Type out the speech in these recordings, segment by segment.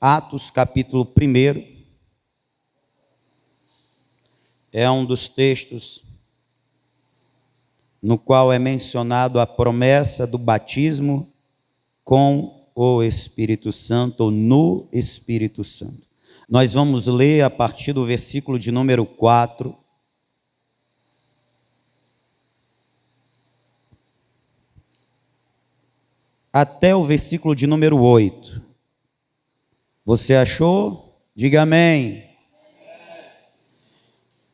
Atos capítulo 1. É um dos textos no qual é mencionado a promessa do batismo com o Espírito Santo, ou no Espírito Santo. Nós vamos ler a partir do versículo de número 4. Até o versículo de número 8. Você achou? Diga amém.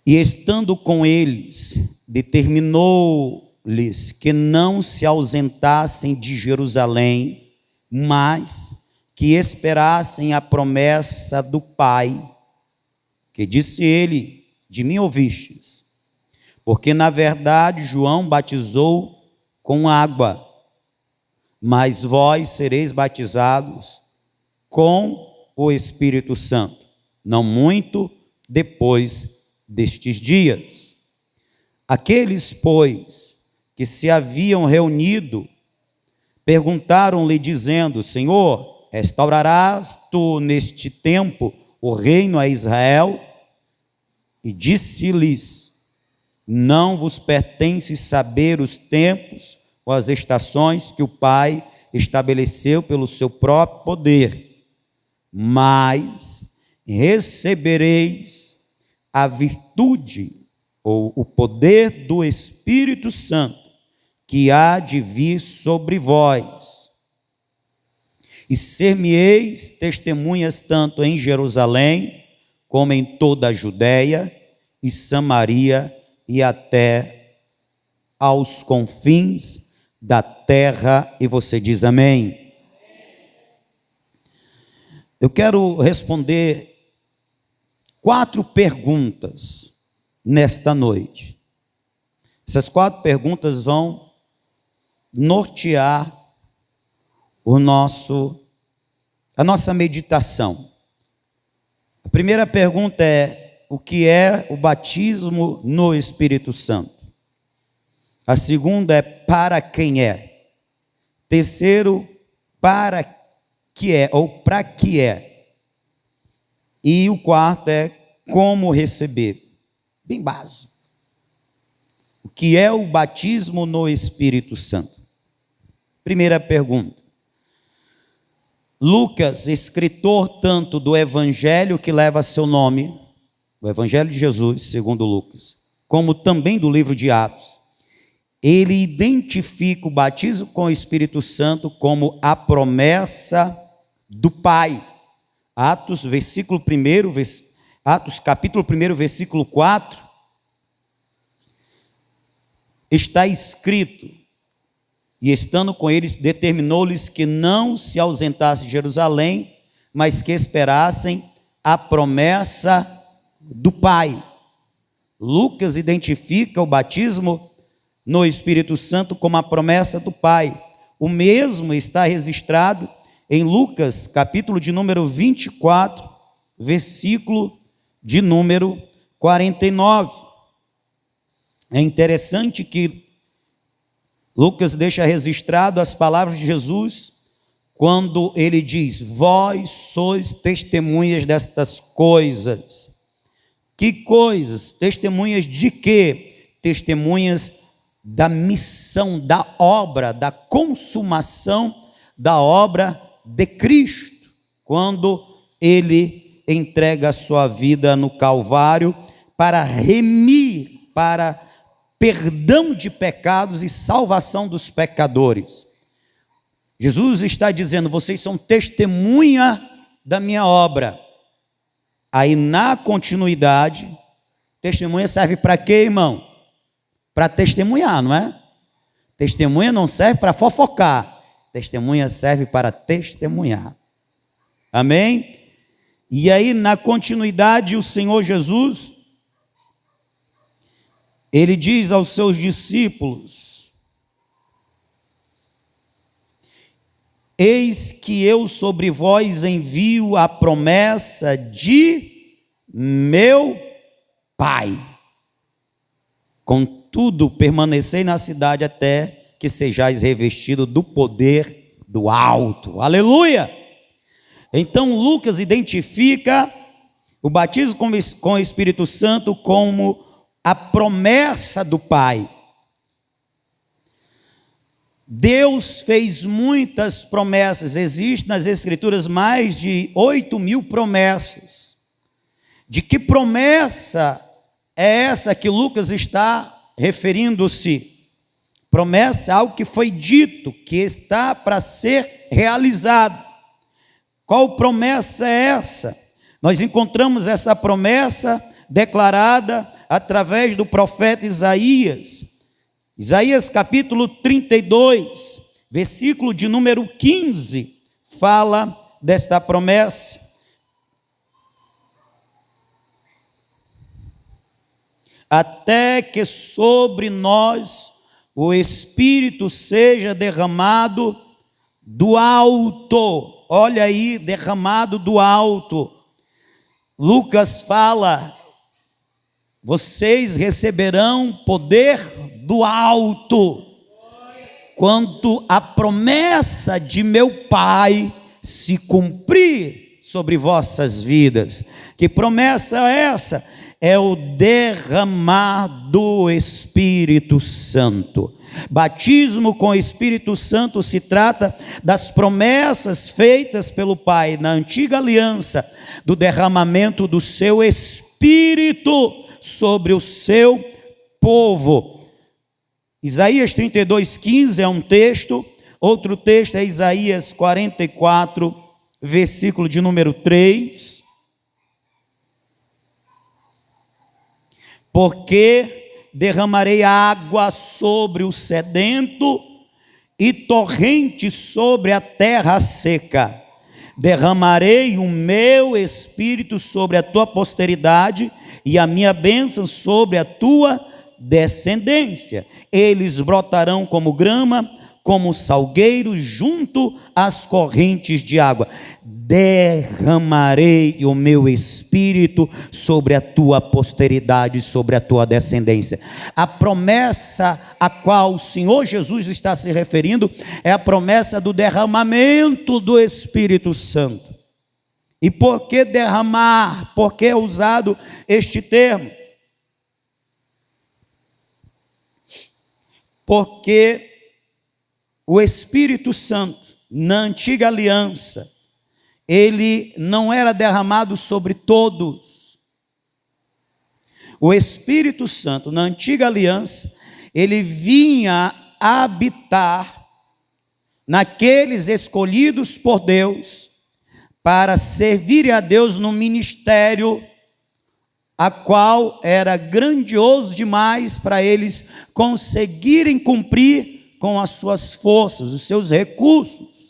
E estando com eles, determinou-lhes que não se ausentassem de Jerusalém, mas que esperassem a promessa do Pai, que disse ele: de mim ouvistes, porque na verdade João batizou com água, mas vós sereis batizados com o Espírito Santo, não muito depois destes dias. Aqueles, pois, que se haviam reunido, perguntaram-lhe, dizendo: Senhor, restaurarás tu neste tempo o reino a Israel? E disse-lhes: não vos pertence saber os tempos ou as estações que o Pai estabeleceu pelo seu próprio poder, mas recebereis a virtude ou o poder do Espírito Santo, que há de vir sobre vós, e ser-me-eis testemunhas tanto em Jerusalém, como em toda a Judéia e Samaria, e até aos confins da terra. E você diz amém? Eu quero responder 4 perguntas nesta noite. Essas 4 perguntas vão nortear a nossa meditação. A primeira pergunta é: o que é o batismo no Espírito Santo? A segunda é: para quem é? Terceiro, para que é, ou para que é? E o quarto é: como receber? Bem básico. O que é o batismo no Espírito Santo? Primeira pergunta. Lucas, escritor tanto do evangelho que leva seu nome, o evangelho de Jesus, segundo Lucas, como também do livro de Atos, ele identifica o batismo com o Espírito Santo como a promessa do Pai. Atos, Atos capítulo 1, versículo 4, está escrito: e estando com eles, determinou-lhes que não se ausentassem de Jerusalém, mas que esperassem a promessa do Pai. Lucas identifica o batismo no Espírito Santo como a promessa do Pai. O mesmo está registrado em Lucas, capítulo de número 24, versículo de número 49. É interessante que Lucas deixa registrado as palavras de Jesus, quando ele diz: vós sois testemunhas destas coisas. Que coisas? Testemunhas de quê? Testemunhas da missão, da obra, da consumação da obra de Cristo, quando ele entrega a sua vida no Calvário para remir, para perdão de pecados e salvação dos pecadores. Jesus está dizendo: vocês são testemunha da minha obra. Aí, na continuidade, testemunha serve para quê, irmão? Para testemunhar, não é? Testemunha não serve para fofocar, testemunha serve para testemunhar. Amém? E aí, na continuidade, o Senhor Jesus, ele diz aos seus discípulos: eis que eu sobre vós envio a promessa de meu Pai. Contudo, permanecei na cidade até que sejais revestidos do poder do alto. Aleluia! Então Lucas identifica o batismo com o Espírito Santo como a promessa do Pai. Deus fez muitas promessas, existem nas Escrituras mais de 8.000 promessas. De que promessa é essa que Lucas está referindo-se? Promessa é algo que foi dito, que está para ser realizado. Qual promessa é essa? Nós encontramos essa promessa declarada através do profeta Isaías. Isaías capítulo 32, versículo de número 15, fala desta promessa. Até que sobre nós o Espírito seja derramado do alto. Olha aí, derramado do alto. Lucas fala: vocês receberão poder do alto, quando a promessa de meu Pai se cumprir sobre vossas vidas. Que promessa é essa? É o derramar do Espírito Santo. Batismo com o Espírito Santo se trata das promessas feitas pelo Pai na antiga aliança, do derramamento do seu Espírito sobre o seu povo. Isaías 32:15 é um texto, outro texto é Isaías 44, versículo de número 3. Porque derramarei água sobre o sedento e torrente sobre a terra seca. Derramarei o meu espírito sobre a tua posteridade e a minha bênção sobre a tua descendência. Eles brotarão como grama, como salgueiro junto às correntes de água. Derramarei o meu espírito sobre a tua posteridade, sobre a tua descendência. A promessa a qual o Senhor Jesus está se referindo é a promessa do derramamento do Espírito Santo. E por que derramar? Por que é usado este termo? Porque o Espírito Santo, na antiga aliança, ele não era derramado sobre todos. O Espírito Santo, na antiga aliança, ele vinha habitar naqueles escolhidos por Deus para servir a Deus no ministério, a qual era grandioso demais para eles conseguirem cumprir com as suas forças, os seus recursos.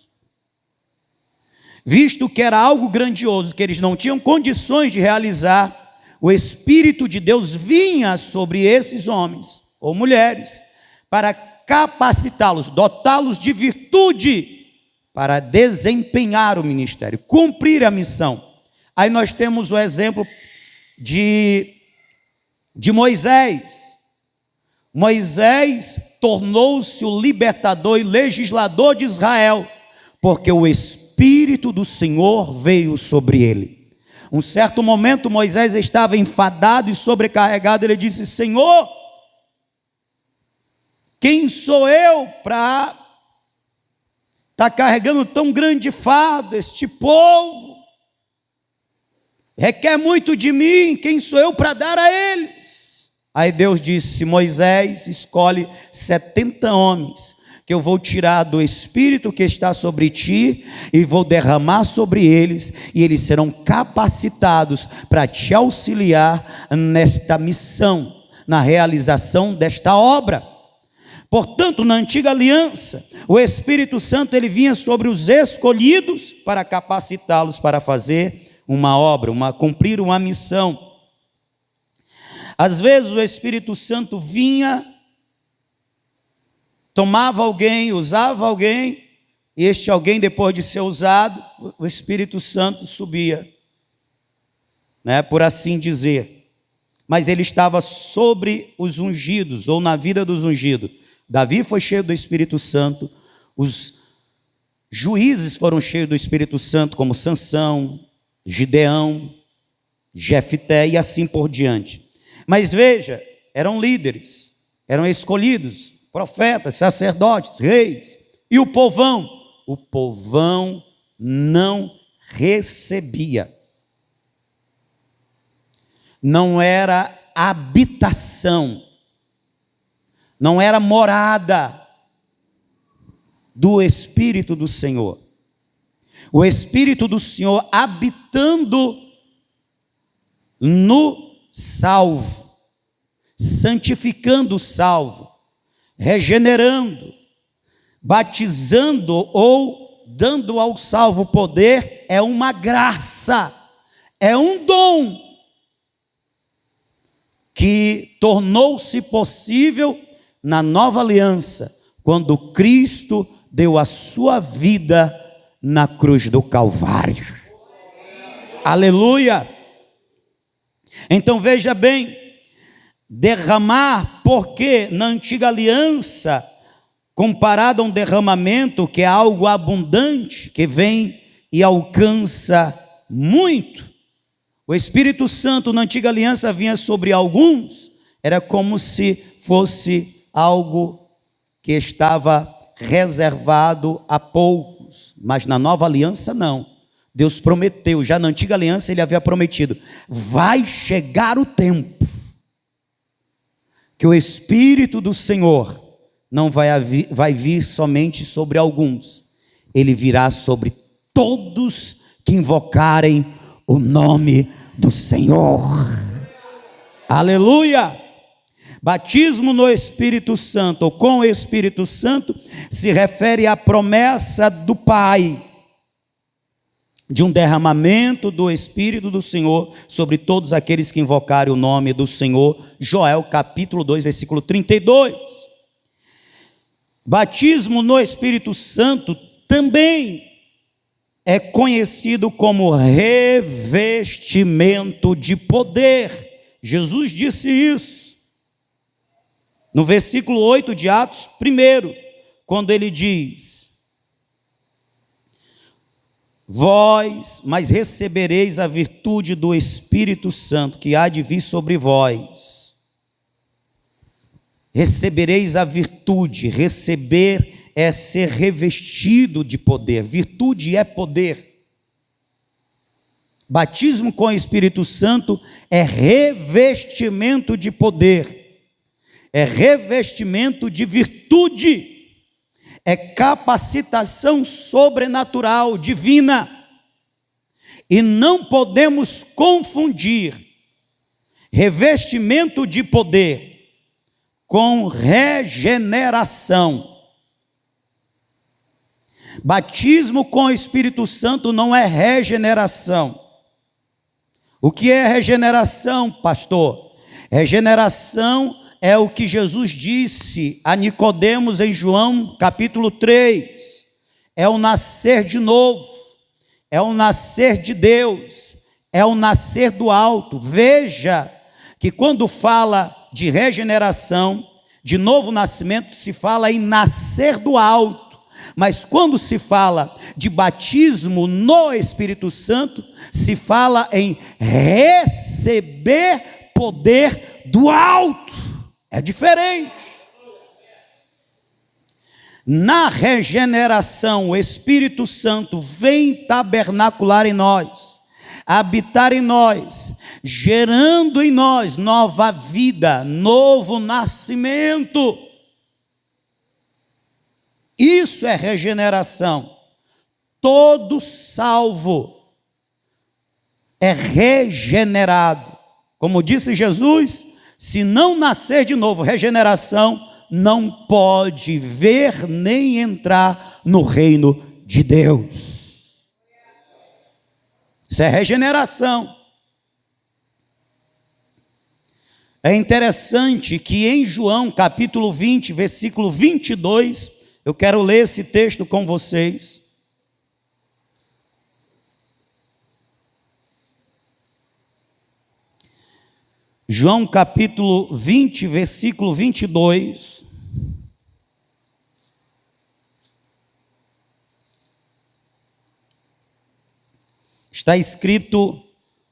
Visto que era algo grandioso, que eles não tinham condições de realizar, o Espírito de Deus vinha sobre esses homens ou mulheres para capacitá-los, dotá-los de virtude para desempenhar o ministério, cumprir a missão. Aí nós temos o exemplo de Moisés. Moisés tornou-se o libertador e legislador de Israel, porque o Espírito do Senhor veio sobre ele. Um certo momento Moisés estava enfadado e sobrecarregado. Ele disse: Senhor, quem sou eu para estar carregando tão grande fardo? Este povo requer muito de mim, quem sou eu para dar a eles? Aí Deus disse: Moisés, escolhe 70 homens, que eu vou tirar do Espírito que está sobre ti e vou derramar sobre eles, e eles serão capacitados para te auxiliar nesta missão, na realização desta obra. Portanto, na antiga aliança, o Espírito Santo ele vinha sobre os escolhidos para capacitá-los para fazer uma obra, cumprir uma missão. Às vezes o Espírito Santo vinha, tomava alguém, usava alguém, e este alguém, depois de ser usado, o Espírito Santo subia, por assim dizer. Mas ele estava sobre os ungidos, ou na vida dos ungidos. Davi foi cheio do Espírito Santo, os Juízes foram cheios do Espírito Santo, como Sansão, Gideão, Jefté e assim por diante. Mas veja, eram líderes, eram escolhidos, profetas, sacerdotes, reis. E o povão não recebia. Não era habitação, não era morada do Espírito do Senhor. O Espírito do Senhor habitando no salvo, santificando o salvo, regenerando, batizando ou dando ao salvo poder, é uma graça, é um dom que tornou-se possível na nova aliança, quando Cristo deu a sua vida na cruz do Calvário. Aleluia! Então veja bem, derramar, porque na antiga aliança, comparado a um derramamento que é algo abundante, que vem e alcança muito, o Espírito Santo na antiga aliança vinha sobre alguns, era como se fosse algo que estava reservado a poucos, mas na nova aliança não. Deus prometeu, já na antiga aliança ele havia prometido, vai chegar o tempo que o Espírito do Senhor não vai vir somente sobre alguns, ele virá sobre todos que invocarem o nome do Senhor. Aleluia! Batismo no Espírito Santo, ou com o Espírito Santo, se refere à promessa do Pai, de um derramamento do Espírito do Senhor sobre todos aqueles que invocarem o nome do Senhor. Joel capítulo 2, versículo 32. Batismo no Espírito Santo também é conhecido como revestimento de poder. Jesus disse isso no versículo 8 de Atos 1, quando ele diz: vós, mas recebereis a virtude do Espírito Santo, que há de vir sobre vós. Recebereis a virtude. Receber é ser revestido de poder. Virtude é poder. Batismo com o Espírito Santo é revestimento de poder. É revestimento de virtude. É capacitação sobrenatural, divina. E não podemos confundir revestimento de poder com regeneração. Batismo com o Espírito Santo não é regeneração. O que é regeneração, pastor? Regeneração é o que Jesus disse a Nicodemos em João capítulo 3. É o nascer de novo, é o nascer de Deus, é o nascer do alto. Veja que quando fala de regeneração, de novo nascimento, se fala em nascer do alto. Mas quando se fala de batismo no Espírito Santo, se fala em receber poder do alto. É diferente. Na regeneração, o Espírito Santo vem tabernacular em nós, habitar em nós, gerando em nós nova vida, novo nascimento. Isso é regeneração. Todo salvo é regenerado. Como disse Jesus, se não nascer de novo, regeneração, não pode ver nem entrar no reino de Deus. Isso é regeneração. É interessante que em João capítulo 20, versículo 22, eu quero ler esse texto com vocês. João capítulo 20, versículo 22. está escrito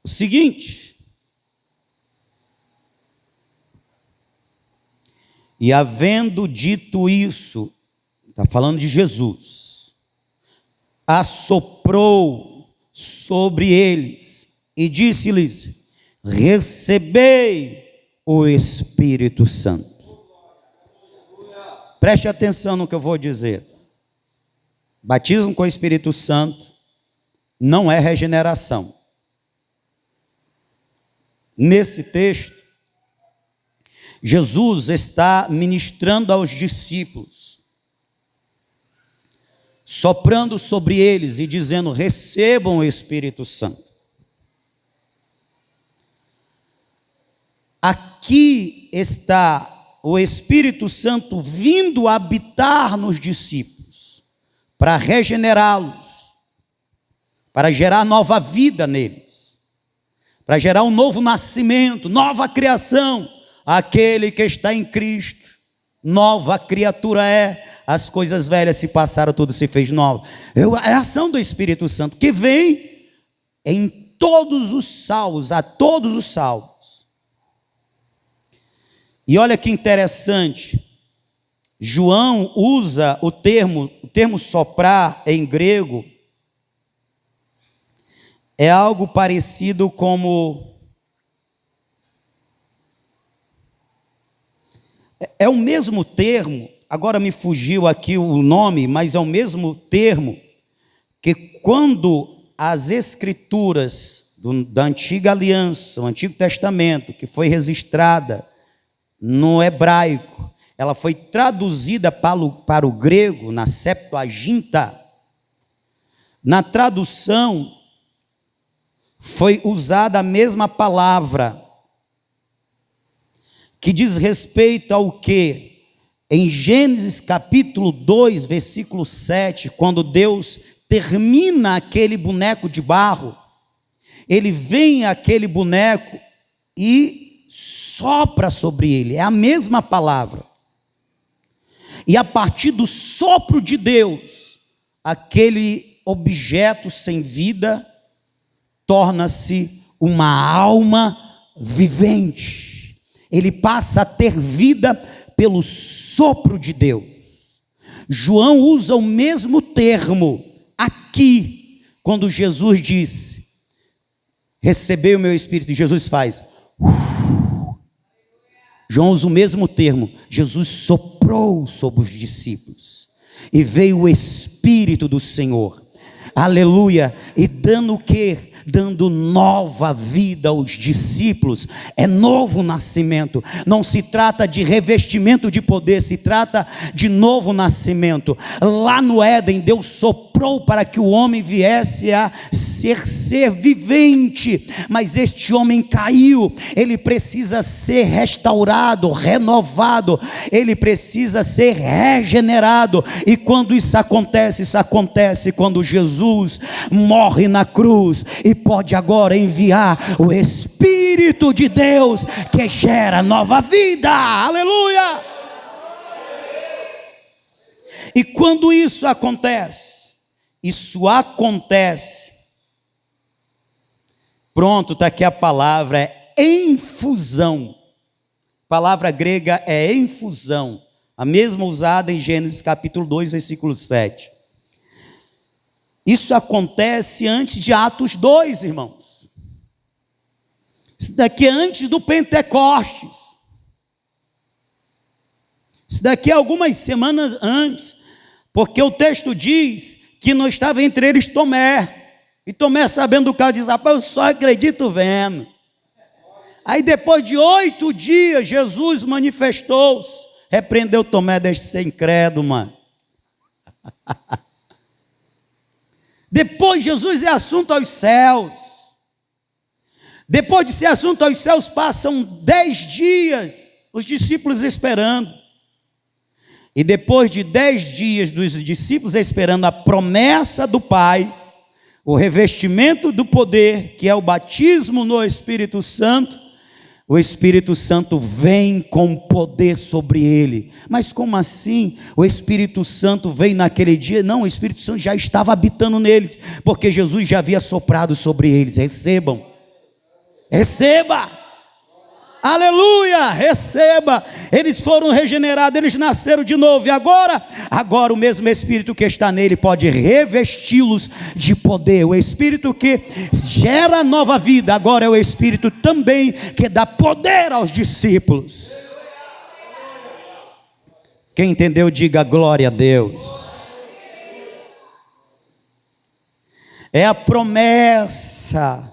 o seguinte: e havendo dito isso, está falando de Jesus, assoprou sobre eles e disse-lhes: recebei o Espírito Santo. Preste atenção no que eu vou dizer. Batismo com o Espírito Santo não é regeneração. Nesse texto, Jesus está ministrando aos discípulos, soprando sobre eles e dizendo: recebam o Espírito Santo. Aqui está o Espírito Santo vindo habitar nos discípulos, para regenerá-los, para gerar nova vida neles, para gerar um novo nascimento, nova criação. Aquele que está em Cristo, nova criatura é, as coisas velhas se passaram, tudo se fez novo. É a ação do Espírito Santo, que vem em todos os salmos, a todos os salmos. E olha que interessante, João usa o termo soprar em grego, é algo parecido como... É o mesmo termo, agora me fugiu aqui o nome, mas é o mesmo termo que quando as escrituras da antiga aliança, o Antigo Testamento, que foi registrada no hebraico, ela foi traduzida para o grego, na Septuaginta. Na tradução, foi usada a mesma palavra, que diz respeito ao que? Em Gênesis capítulo 2, versículo 7, quando Deus termina aquele boneco de barro, ele vem aquele boneco e sopra sobre ele, é a mesma palavra. E a partir do sopro de Deus, aquele objeto sem vida torna-se uma alma vivente. Ele passa a ter vida pelo sopro de Deus. João usa o mesmo termo aqui, quando Jesus diz: recebei o meu Espírito, e Jesus faz. João usa o mesmo termo. Jesus soprou sobre os discípulos e veio o Espírito do Senhor, aleluia, e dando o quê? Dando nova vida aos discípulos. É novo nascimento. Não se trata de revestimento de poder, se trata de novo nascimento. Lá no Éden, Deus soprou para que o homem viesse a ser vivente, mas este homem caiu. Ele precisa ser restaurado, renovado, ele precisa ser regenerado. E quando isso acontece quando Jesus morre na cruz e pode agora enviar o Espírito de Deus, que gera nova vida, aleluia. E quando isso acontece, pronto, está aqui a palavra, é infusão. A palavra grega é infusão, a mesma usada em Gênesis capítulo 2, versículo 7. Isso acontece antes de Atos 2, irmãos. Isso daqui é antes do Pentecostes. Isso daqui é algumas semanas antes, porque o texto diz que não estava entre eles Tomé. E Tomé, sabendo do caso, diz: rapaz, eu só acredito vendo. Aí depois de 8 dias, Jesus manifestou-se, repreendeu Tomé, deixa de ser incrédulo, mano. Depois Jesus é assunto aos céus. Depois de ser assunto aos céus, passam 10 dias, os discípulos esperando. E depois de 10 dias dos discípulos esperando a promessa do Pai, o revestimento do poder, que é o batismo no Espírito Santo, o Espírito Santo vem com poder sobre ele. Mas como assim? O Espírito Santo veio naquele dia? Não, o Espírito Santo já estava habitando neles, porque Jesus já havia soprado sobre eles. Recebam, receba, aleluia, receba. Eles foram regenerados, eles nasceram de novo, e agora o mesmo Espírito que está nele pode revesti-los de poder. O Espírito que gera nova vida, agora é o Espírito também que dá poder aos discípulos. Quem entendeu, diga glória a Deus. É a promessa,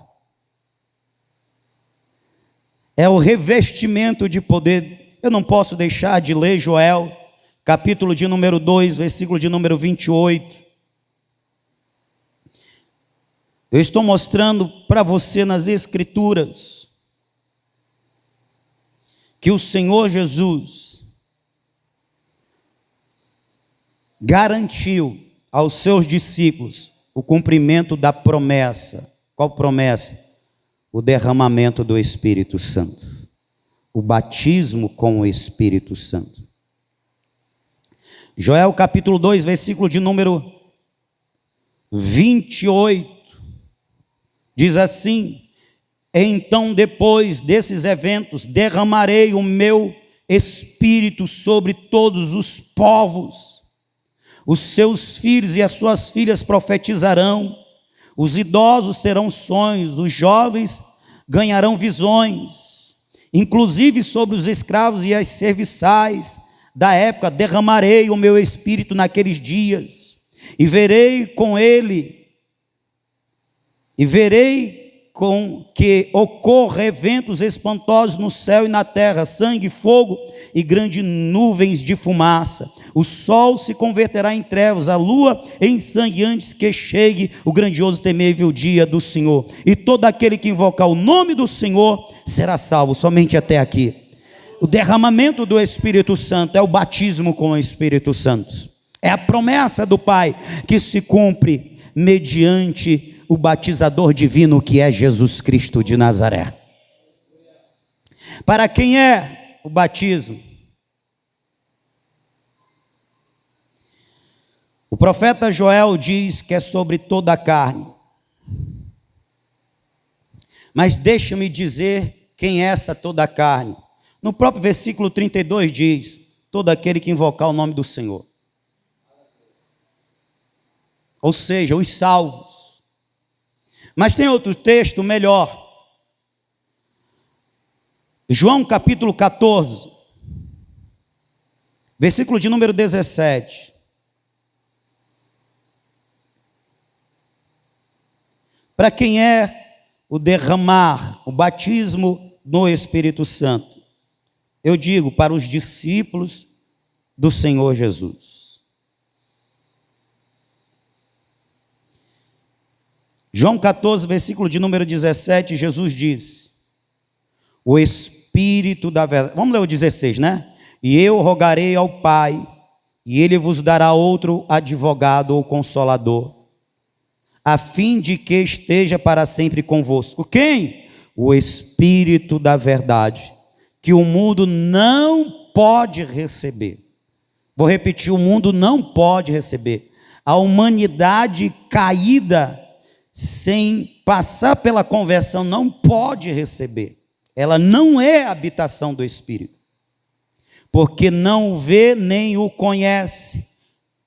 é o revestimento de poder. Eu não posso deixar de ler Joel, capítulo de número 2, versículo de número 28. Eu estou mostrando para você nas Escrituras que o Senhor Jesus garantiu aos seus discípulos o cumprimento da promessa. Qual promessa? O derramamento do Espírito Santo, o batismo com o Espírito Santo. Joel capítulo 2, versículo de número 28, diz assim: então depois desses eventos derramarei o meu Espírito sobre todos os povos, os seus filhos e as suas filhas profetizarão, os idosos terão sonhos, os jovens ganharão visões, inclusive sobre os escravos e as serviçais da época derramarei o meu Espírito naqueles dias, e verei com que ocorra eventos espantosos no céu e na terra, sangue, fogo e grandes nuvens de fumaça. O sol se converterá em trevas, a lua em sangue, antes que chegue o grandioso temível dia do Senhor. E todo aquele que invocar o nome do Senhor será salvo. Somente até aqui. O derramamento do Espírito Santo é o batismo com o Espírito Santo. É a promessa do Pai que se cumpre mediante o batizador divino que é Jesus Cristo de Nazaré. Para quem é o batismo? O profeta Joel diz que é sobre toda a carne. Mas deixa-me dizer quem é essa toda a carne. No próprio versículo 32 diz: todo aquele que invocar o nome do Senhor. Ou seja, os salvos. Mas tem outro texto melhor. João capítulo 14, versículo de número 17. Para quem é o derramar, o batismo no Espírito Santo? Eu digo, para os discípulos do Senhor Jesus. João 14, versículo de número 17, Jesus diz: o Espírito da verdade. Vamos ler o 16, né? E eu rogarei ao Pai, e Ele vos dará outro advogado ou consolador, a fim de que esteja para sempre convosco. Quem? O Espírito da verdade, que o mundo não pode receber. Vou repetir: o mundo não pode receber. A humanidade caída, sem passar pela conversão, não pode receber. Ela não é a habitação do Espírito, porque não o vê nem o conhece.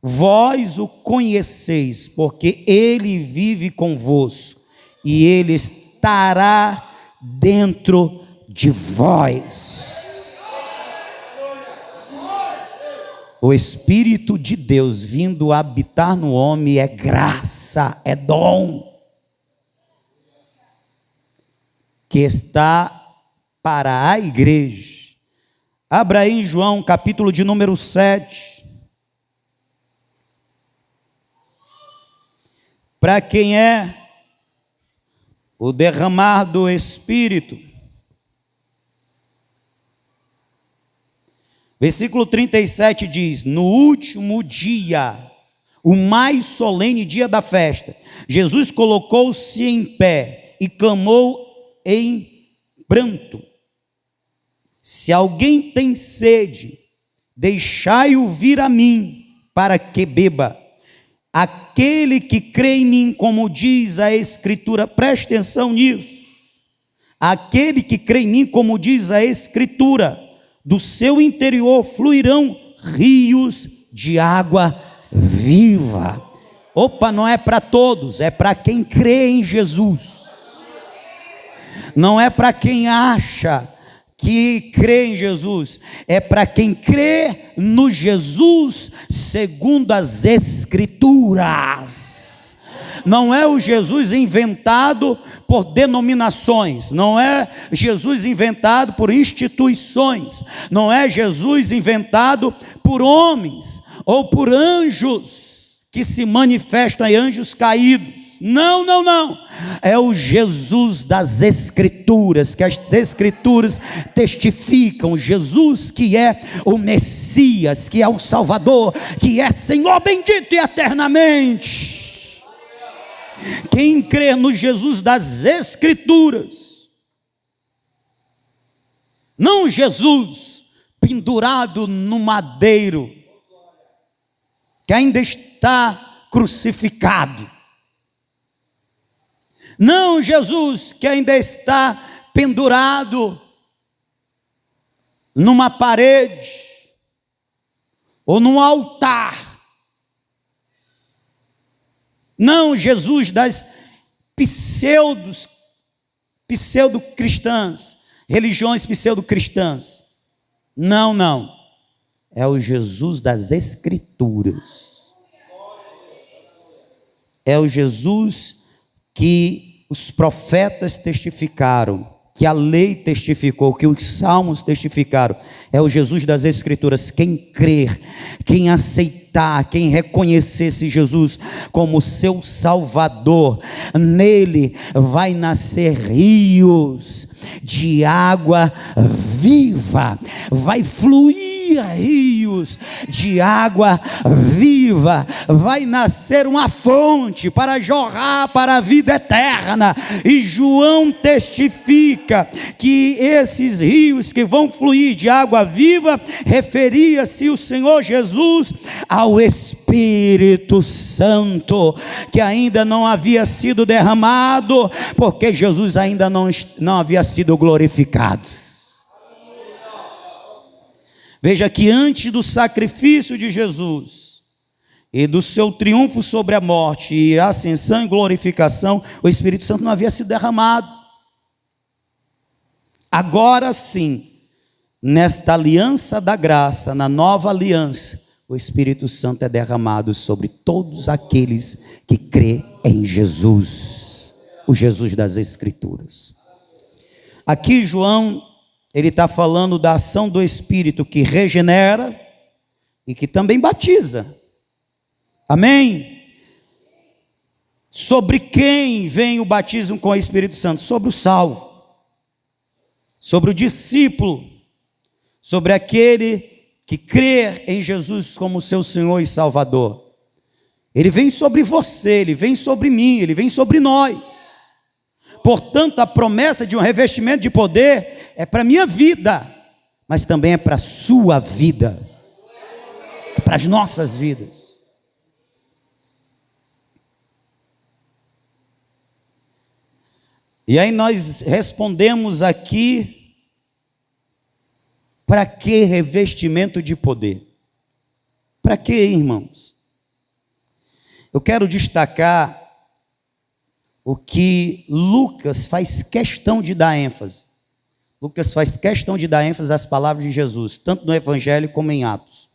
Vós o conheceis, porque ele vive convosco e ele estará dentro de vós. O Espírito de Deus vindo habitar no homem é graça, é dom, que está para a igreja. Abra aí em João, capítulo de número 7. Para quem é o derramar do Espírito? Versículo 37 diz: no último dia, o mais solene dia da festa, Jesus colocou-se em pé e clamou em pranto: Se alguém tem sede, deixai-o vir a mim, para que beba. Aquele que crê em mim, como diz a Escritura, preste atenção nisso. Aquele que crê em mim, como diz a Escritura, do seu interior fluirão rios de água viva. Opa, não é para todos, é para quem crê em Jesus. Não é para quem acha que crê em Jesus, é para quem crê no Jesus segundo as Escrituras. Não é o Jesus inventado por denominações, não é Jesus inventado por instituições, não é Jesus inventado por homens ou por anjos que se manifestam em anjos caídos. Não, não, não. É o Jesus das Escrituras, que as Escrituras testificam. Jesus que é o Messias, que é o Salvador, que é Senhor bendito e eternamente. Quem crê no Jesus das Escrituras, não Jesus pendurado no madeiro, que ainda está crucificado. Não Jesus que ainda está pendurado numa parede ou num altar. Não Jesus das pseudo-cristãs, religiões pseudo-cristãs. Não, não. É o Jesus das Escrituras. É o Jesus que os profetas testificaram, que a lei testificou, que os salmos testificaram. É o Jesus das Escrituras. Quem crer, quem aceitar, quem reconhecer esse Jesus como seu Salvador, nele vai nascer rios de água viva, vai fluir rios de água viva, vai nascer uma fonte para jorrar para a vida eterna. E João testifica que esses rios que vão fluir de água viva, referia-se o Senhor Jesus ao Espírito Santo, que ainda não havia sido derramado, porque Jesus ainda não havia sido glorificado. Veja que antes do sacrifício de Jesus e do seu triunfo sobre a morte e ascensão e glorificação, o Espírito Santo não havia sido derramado. Agora sim, nesta aliança da graça, na nova aliança, o Espírito Santo é derramado sobre todos aqueles que crêem em Jesus, o Jesus das Escrituras. Aqui João, ele está falando da ação do Espírito que regenera e que também batiza. Amém? Sobre quem vem o batismo com o Espírito Santo? Sobre o salvo, sobre o discípulo, sobre aquele que crê em Jesus como seu Senhor e Salvador. Ele vem sobre você, ele vem sobre mim, ele vem sobre nós. Portanto, a promessa de um revestimento de poder é para a minha vida, mas também é para a sua vida, é para as nossas vidas. E aí nós respondemos aqui, para que revestimento de poder? Para que, irmãos? Eu quero destacar o que Lucas faz questão de dar ênfase. Lucas faz questão de dar ênfase às palavras de Jesus, tanto no Evangelho como em Atos.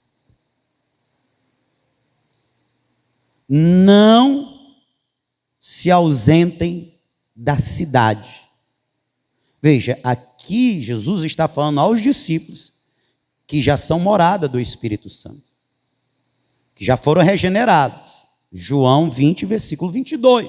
Não se ausentem da cidade. Veja, aqui Jesus está falando aos discípulos que já são morada do Espírito Santo, que já foram regenerados. João 20, versículo 22.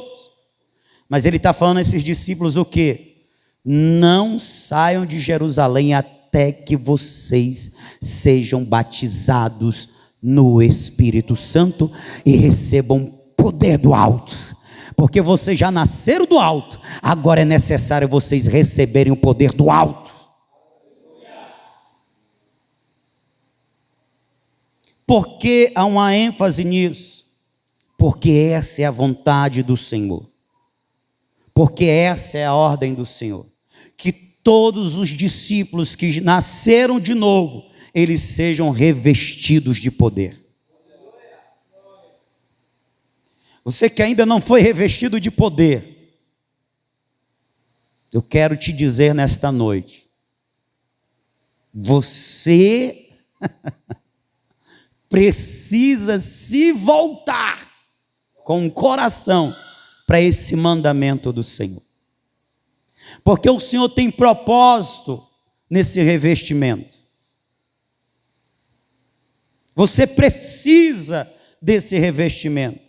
Mas ele está falando a esses discípulos o quê? Não saiam de Jerusalém até que vocês sejam batizados no Espírito Santo e recebam poder do alto. Porque vocês já nasceram do alto, agora é necessário vocês receberem o poder do alto. Por que há uma ênfase nisso? Porque essa é a vontade do Senhor. Porque essa é a ordem do Senhor. Que todos os discípulos que nasceram de novo, eles sejam revestidos de poder. Você que ainda não foi revestido de poder, eu quero te dizer nesta noite, você precisa se voltar com o coração para esse mandamento do Senhor. Porque o Senhor tem propósito nesse revestimento. Você precisa desse revestimento.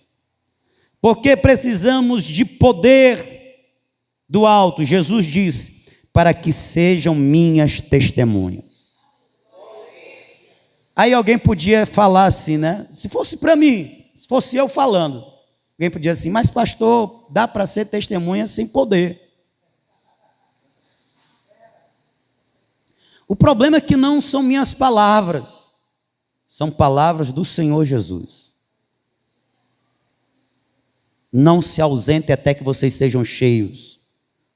Porque precisamos de poder do alto. Jesus disse, para que sejam minhas testemunhas. Aí alguém podia falar assim, né? Se fosse para mim, se fosse eu falando, alguém podia dizer assim, mas pastor, dá para ser testemunha sem poder. O problema é que não são minhas palavras, são palavras do Senhor Jesus. Não se ausente até que vocês sejam cheios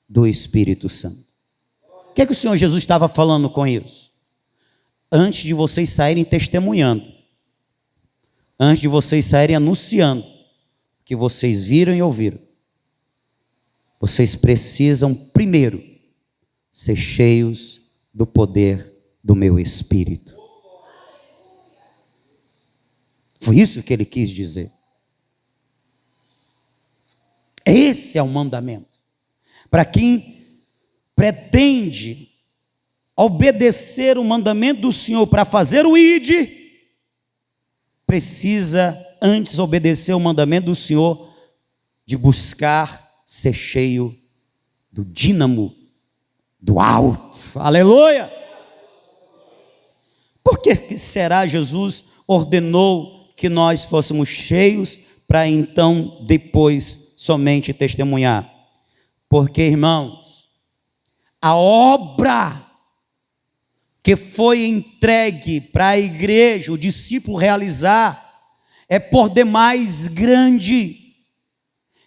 do Espírito Santo. O que é que o Senhor Jesus estava falando com isso? Antes de vocês saírem testemunhando, antes de vocês saírem anunciando que vocês viram e ouviram, vocês precisam primeiro ser cheios do poder do meu Espírito. Foi isso que ele quis dizer. Esse é o mandamento. Para quem pretende obedecer o mandamento do Senhor para fazer o ID, precisa antes obedecer o mandamento do Senhor de buscar ser cheio do dínamo do alto. Aleluia! Por que será Jesus ordenou que nós fôssemos cheios para então depois somente testemunhar? Porque, irmãos, a obra que foi entregue para a igreja, o discípulo realizar, é por demais grande,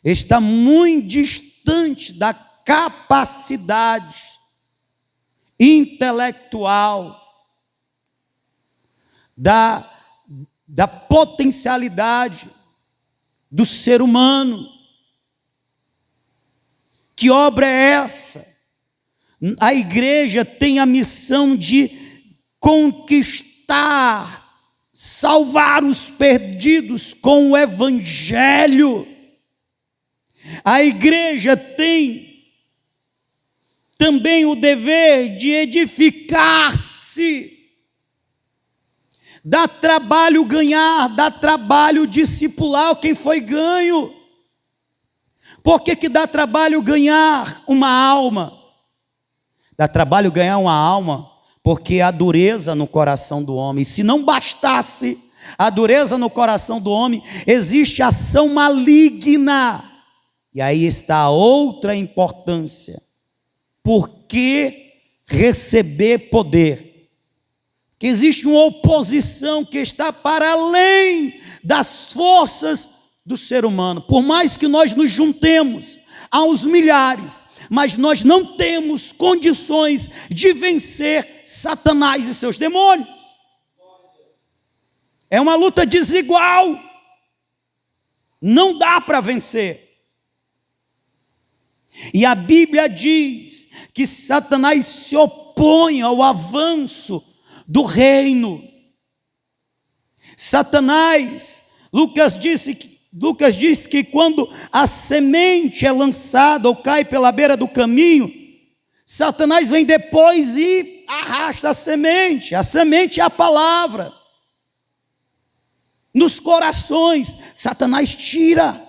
está muito distante da capacidade intelectual, da potencialidade do ser humano. Que obra é essa? A igreja tem a missão de conquistar, salvar os perdidos com o evangelho. A igreja tem também o dever de edificar-se. Dá trabalho ganhar, dá trabalho discipular quem foi ganho. Por que dá trabalho ganhar uma alma? Dá trabalho ganhar uma alma porque há dureza no coração do homem. Se não bastasse a dureza no coração do homem, existe ação maligna. E aí está a outra importância. Por que receber poder? Que existe uma oposição que está para além das forças do ser humano. Por mais que nós nos juntemos aos milhares, mas nós não temos condições de vencer Satanás e seus demônios. É uma luta desigual. Não dá para vencer. E a Bíblia diz que Satanás se opõe ao avanço do reino. Satanás, Lucas diz que quando a semente é lançada ou cai pela beira do caminho, Satanás vem depois e arrasta a semente. A semente é a palavra. Nos corações, Satanás tira.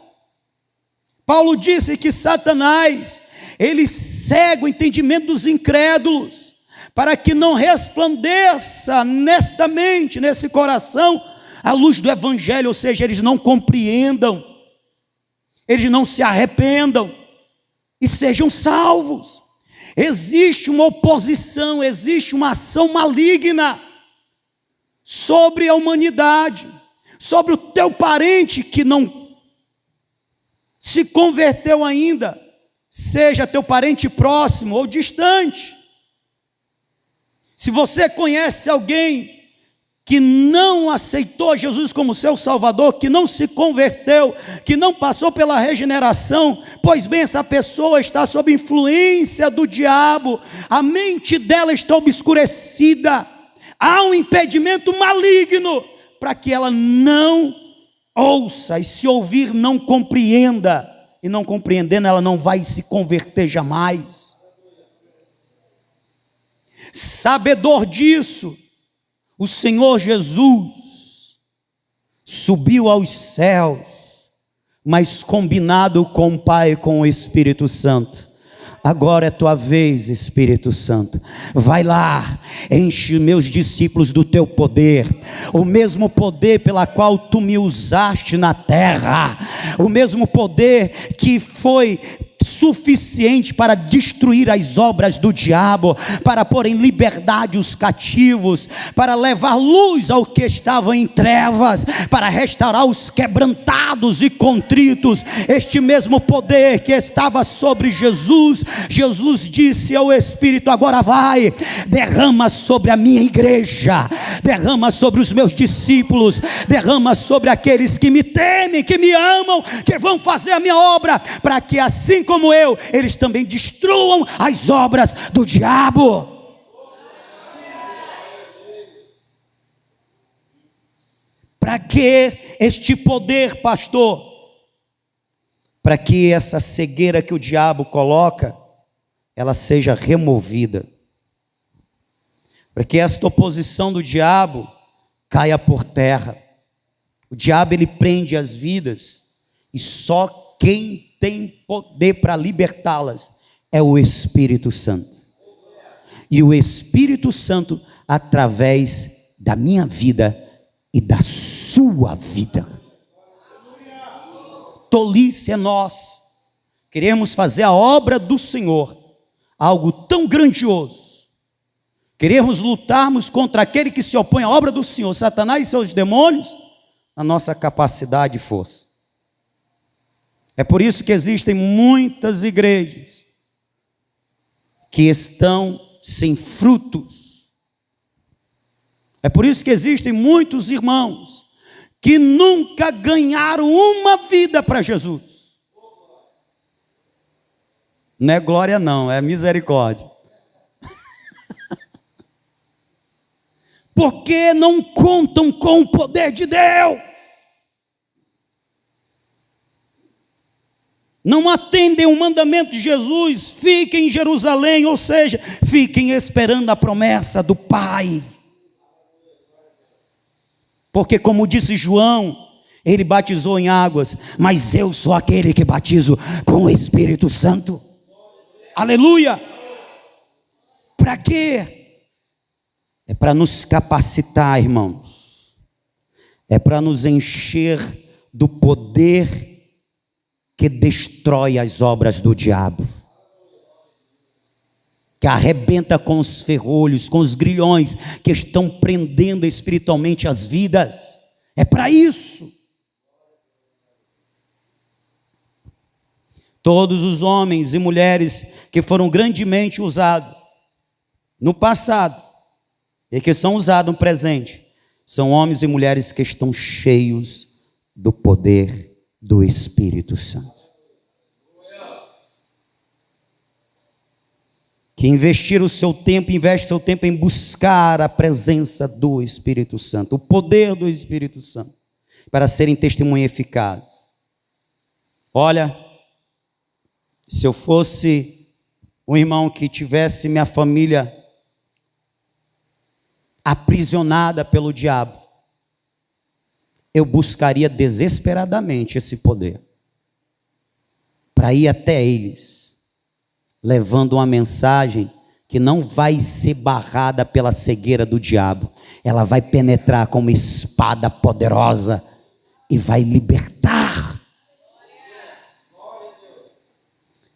Paulo disse que Satanás, ele cega o entendimento dos incrédulos, para que não resplandeça nesta mente, nesse coração, a luz do evangelho, ou seja, eles não compreendam, eles não se arrependam e sejam salvos. Existe uma oposição, existe uma ação maligna sobre a humanidade, sobre o teu parente que não se converteu ainda, seja teu parente próximo ou distante. Se você conhece alguém que não aceitou Jesus como seu Salvador, que não se converteu, que não passou pela regeneração, pois bem, essa pessoa está sob influência do diabo, a mente dela está obscurecida, há um impedimento maligno para que ela não ouça, e se ouvir não compreenda, e não compreendendo ela não vai se converter jamais. Sabedor disso, o Senhor Jesus subiu aos céus, mas combinado com o Pai e com o Espírito Santo. Agora é tua vez, Espírito Santo. Vai lá, enche meus discípulos do teu poder, o mesmo poder pela qual tu me usaste na terra, o mesmo poder que foi suficiente para destruir as obras do diabo, para pôr em liberdade os cativos, para levar luz ao que estavam em trevas, para restaurar os quebrantados e contritos. Este mesmo poder que estava sobre Jesus, Jesus disse ao Espírito: agora vai, derrama sobre a minha igreja, derrama sobre os meus discípulos, derrama sobre aqueles que me temem, que me amam, que vão fazer a minha obra, para que assim como eu, eles também destruam as obras do diabo. Para que este poder, pastor? Para que essa cegueira que o diabo coloca, ela seja removida. Para que esta oposição do diabo caia por terra. O diabo, ele prende as vidas, e só quem tem poder para libertá-las é o Espírito Santo. E o Espírito Santo, através da minha vida e da sua vida. Tolice é nós queremos fazer a obra do Senhor, algo tão grandioso, queremos lutarmos contra aquele que se opõe à obra do Senhor, Satanás e seus demônios, na nossa capacidade e força. É por isso que existem muitas igrejas que estão sem frutos. É por isso que existem muitos irmãos que nunca ganharam uma vida para Jesus. Não é glória não, é misericórdia. Porque não contam com o poder de Deus. Não atendem o mandamento de Jesus, fiquem em Jerusalém, ou seja, fiquem esperando a promessa do Pai. Porque como disse João, ele batizou em águas, mas eu sou aquele que batizo com o Espírito Santo. Aleluia! Para quê? É para nos capacitar, irmãos. É para nos encher do poder que destrói as obras do diabo, que arrebenta com os ferrolhos, com os grilhões que estão prendendo espiritualmente as vidas. É para isso. Todos os homens e mulheres que foram grandemente usados no passado e que são usados no presente, são homens e mulheres que estão cheios do poder do Espírito Santo, que investe seu tempo em buscar a presença do Espírito Santo, o poder do Espírito Santo, para serem testemunhas eficazes. Olha, se eu fosse um irmão que tivesse minha família aprisionada pelo diabo, eu buscaria desesperadamente esse poder, para ir até eles, levando uma mensagem que não vai ser barrada pela cegueira do diabo, ela vai penetrar como uma espada poderosa e vai libertar.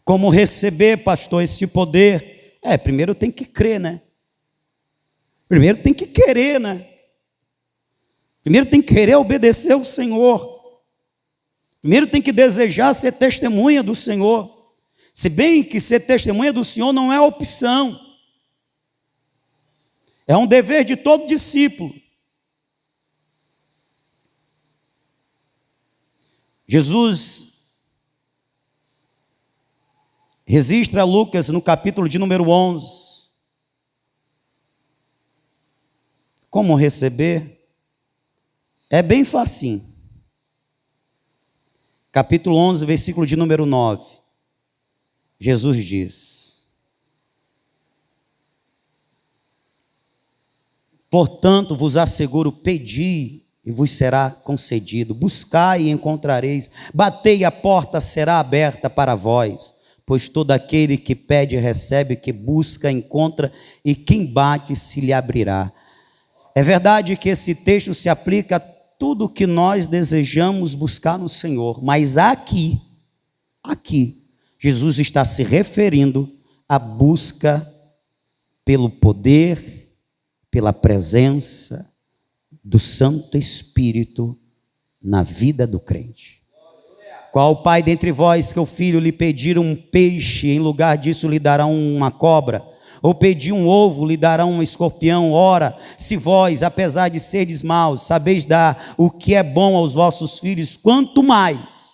Como receber, pastor, esse poder? Primeiro tem que crer, né? Primeiro tem que querer, né? Primeiro tem que querer obedecer ao Senhor. Primeiro tem que desejar ser testemunha do Senhor. Se bem que ser testemunha do Senhor não é opção. É um dever de todo discípulo. Jesus registra Lucas no capítulo de número 11. Como receber? É bem facinho. Capítulo 11, versículo de número 9. Jesus diz: portanto, vos asseguro, pedi e vos será concedido, buscai e encontrareis, batei e a porta será aberta para vós, pois todo aquele que pede recebe, que busca encontra, e quem bate se lhe abrirá. É verdade que esse texto se aplica a tudo o que nós desejamos buscar no Senhor, mas aqui, Jesus está se referindo à busca pelo poder, pela presença do Santo Espírito na vida do crente. Qual pai dentre vós que o filho lhe pedir um peixe, em lugar disso lhe dará uma cobra? Ou pedir um ovo, lhe dará um escorpião? Ora, se vós, apesar de serdes maus, sabeis dar o que é bom aos vossos filhos, quanto mais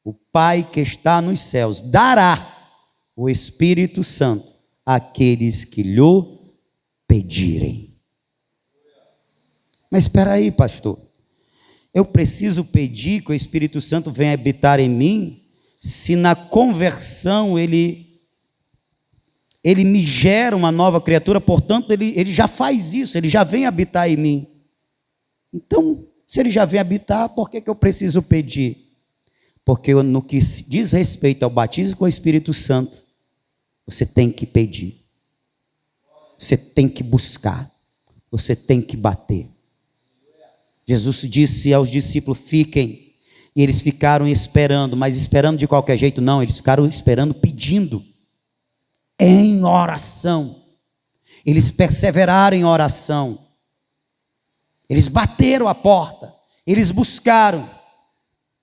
o Pai que está nos céus dará o Espírito Santo àqueles que lhe pedirem. Mas espera aí, pastor, eu preciso pedir que o Espírito Santo venha habitar em mim, se na conversão ele me gera uma nova criatura, portanto ele já faz isso, ele já vem habitar em mim. Então, se ele já vem habitar, por que eu preciso pedir? Porque no que diz respeito ao batismo com o Espírito Santo, você tem que pedir, você tem que buscar, você tem que bater. Jesus disse aos discípulos: fiquem, e eles ficaram esperando, mas esperando de qualquer jeito? Não, eles ficaram esperando, pedindo, em oração. Eles perseveraram em oração, eles bateram a porta, eles buscaram.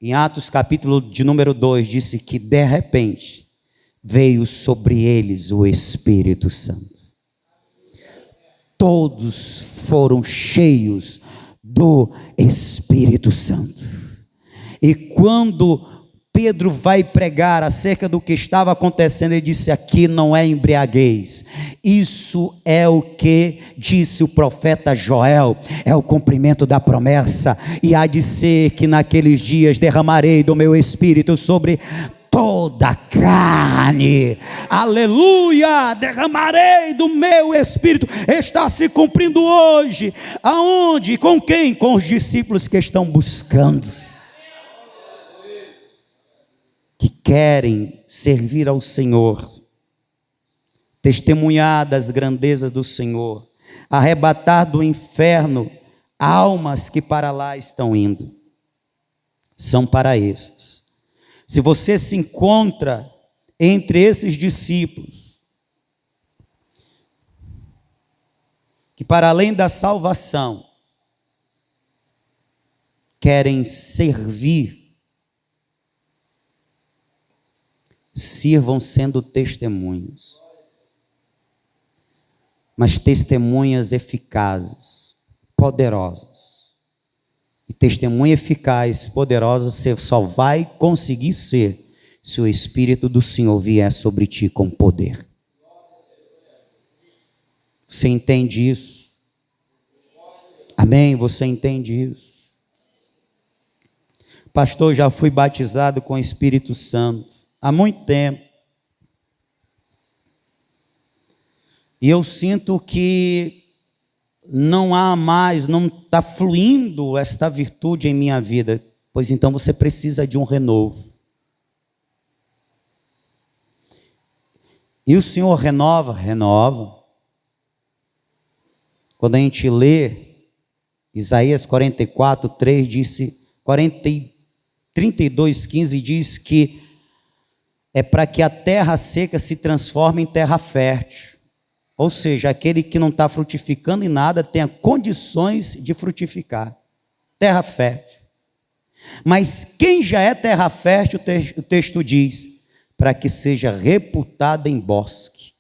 Em Atos capítulo de número 2, disse que de repente veio sobre eles o Espírito Santo. Todos foram cheios do Espírito Santo. E quando Pedro vai pregar acerca do que estava acontecendo, ele disse: aqui não é embriaguez, isso é o que disse o profeta Joel, é o cumprimento da promessa, e há de ser que naqueles dias derramarei do meu Espírito sobre toda a carne, aleluia, derramarei do meu Espírito. Está se cumprindo hoje. Aonde? Com quem? Com os discípulos que estão buscando, que querem servir ao Senhor, testemunhar das grandezas do Senhor, arrebatar do inferno almas que para lá estão indo. São para esses. Se você se encontra entre esses discípulos, que para além da salvação, querem servir, sirvam sendo testemunhas, mas testemunhas eficazes, poderosas. E testemunha eficaz, poderosa, você só vai conseguir ser se o Espírito do Senhor vier sobre ti com poder. Você entende isso? Amém? Você entende isso? Pastor, já fui batizado com o Espírito Santo há muito tempo. E eu sinto que não há mais, não está fluindo esta virtude em minha vida. Pois então você precisa de um renovo. E o Senhor renova. Quando a gente lê Isaías 44, 3, disse, 32, 15 diz que é para que a terra seca se transforme em terra fértil. Ou seja, aquele que não está frutificando em nada tenha condições de frutificar. terra fértil. Mas quem já é terra fértil, o texto diz, para que seja reputada em bosque.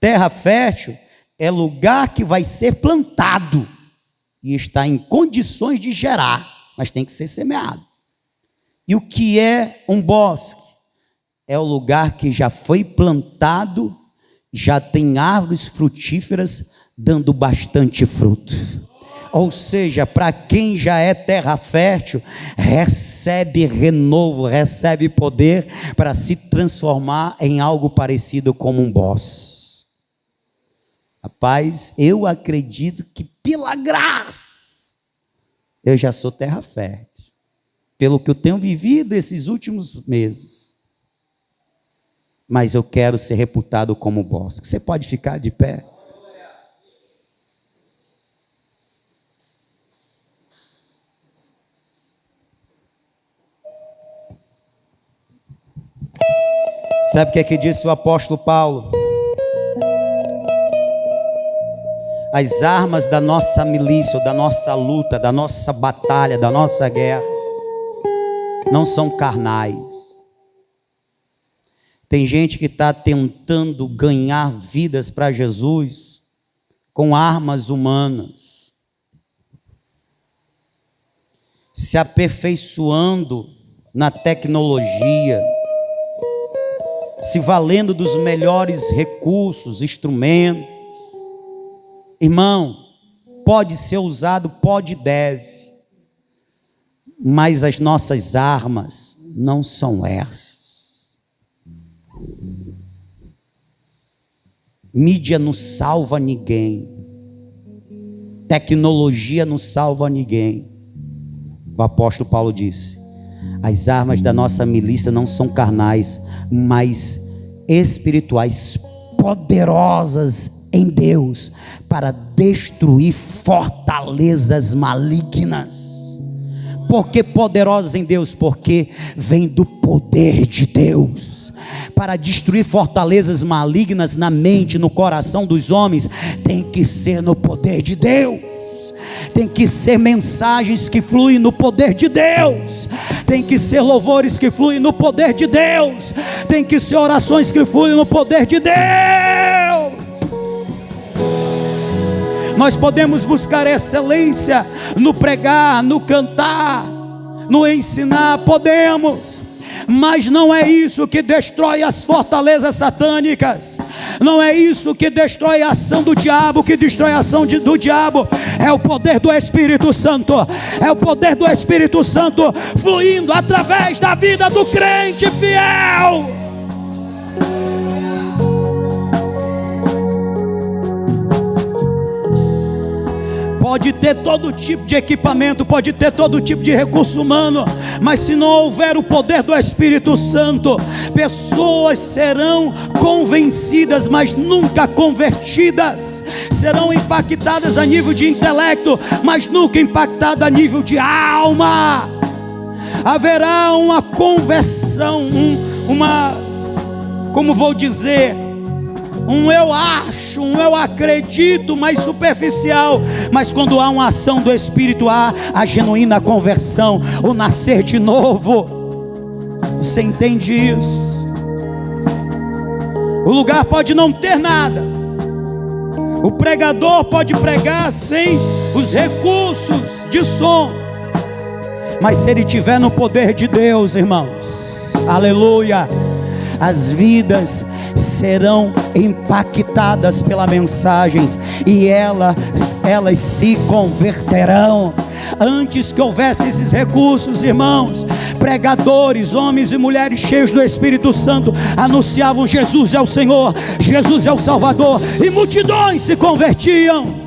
Terra fértil é lugar que vai ser plantado e está em condições de gerar, mas tem que ser semeado. E o que é um bosque? É o lugar que já foi plantado, já tem árvores frutíferas dando bastante fruto. Ou seja, para quem já é terra fértil, recebe renovo, recebe poder para se transformar em algo parecido como um bosque. Rapaz, eu acredito que pela graça, eu já sou terra fértil. Pelo que eu tenho vivido esses últimos meses. Mas eu quero ser reputado como bosque. Você pode ficar de pé? Sabe o que é que disse o apóstolo Paulo? As armas da nossa milícia, da nossa luta, da nossa batalha, da nossa guerra, não são carnais. Tem gente que está tentando ganhar vidas para Jesus com armas humanas, se aperfeiçoando na tecnologia, se valendo dos melhores recursos, instrumentos. Irmão, pode ser usado, pode e deve, mas as nossas armas não são essas. Mídia não salva ninguém, tecnologia não salva ninguém. O apóstolo Paulo disse: as armas da nossa milícia não são carnais, mas espirituais, poderosas em Deus para destruir fortalezas malignas. Por que poderosas em Deus? Porque vem do poder de Deus. Para destruir fortalezas malignas na mente, no coração dos homens, tem que ser no poder de Deus. Tem que ser mensagens que fluem no poder de Deus. Tem que ser louvores que fluem no poder de Deus. Tem que ser orações que fluem no poder de Deus. Nós podemos buscar excelência no pregar, no cantar, no ensinar, podemos. Mas não é isso que destrói as fortalezas satânicas. Não é isso que destrói a ação do diabo. O que destrói a ação do diabo é o poder do Espírito Santo. É o poder do Espírito Santo fluindo através da vida do crente fiel. Pode ter todo tipo de equipamento, pode ter todo tipo de recurso humano, mas se não houver o poder do Espírito Santo, pessoas serão convencidas, mas nunca convertidas. Serão impactadas a nível de intelecto, mas nunca impactadas a nível de alma. Haverá uma conversão, como vou dizer, eu acho, eu acredito, mais superficial. Mas quando há uma ação do Espírito, há a genuína conversão, o nascer de novo. Você entende isso? O lugar pode não ter nada, o pregador pode pregar sem os recursos de som, mas se ele tiver no poder de Deus, irmãos, aleluia, as vidas serão impactadas pelas mensagens e elas se converterão. Antes que houvesse esses recursos, irmãos, pregadores, homens e mulheres cheios do Espírito Santo anunciavam: Jesus é o Senhor, Jesus é o Salvador, e multidões se convertiam.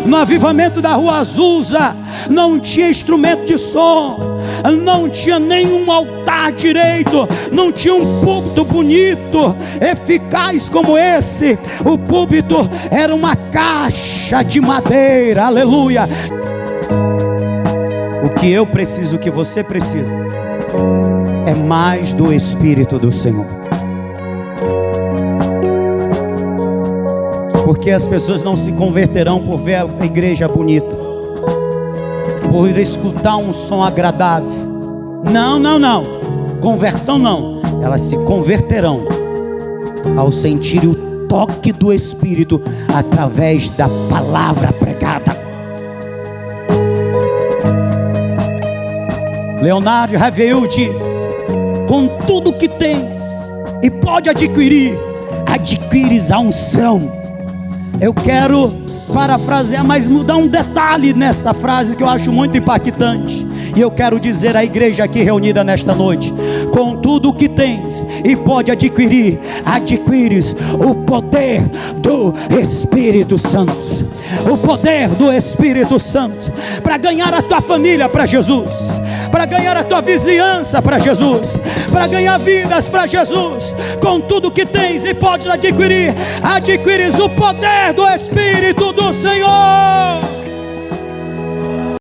No avivamento da Rua Azusa não tinha instrumento de som, não tinha nenhum altar direito, não tinha um púlpito bonito, eficaz como esse. O púlpito era uma caixa de madeira, aleluia. O que eu preciso, o que você precisa, é mais do Espírito do Senhor. Porque as pessoas não se converterão por ver a igreja bonita. por escutar um som agradável. Não, não, não. Conversão não. Elas se converterão ao sentir o toque do Espírito através da palavra pregada. Leonardo Ravel diz: com tudo que tens e pode adquirir, adquires a unção. Eu quero parafrasear, mas mudar um detalhe nessa frase que eu acho muito impactante. E eu quero dizer à igreja aqui reunida nesta noite: com tudo o que tens e pode adquirir, adquires o poder do Espírito Santo. O poder do Espírito Santo para ganhar a tua família para Jesus, para ganhar a tua vizinhança para Jesus, para ganhar vidas para Jesus. Com tudo que tens e podes adquirir, adquires o poder do Espírito do Senhor.